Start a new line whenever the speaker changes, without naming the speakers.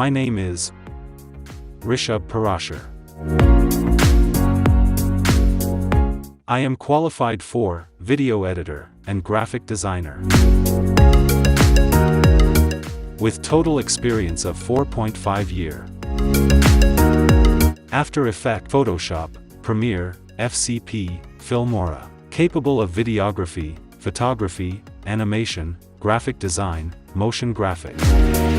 My name is Rishabh Parashar. I am qualified for video editor and graphic designer, with total experience of 4.5 years. After Effects, Photoshop, Premiere, FCP, Filmora. Capable of videography, photography, animation, graphic design, motion graphics.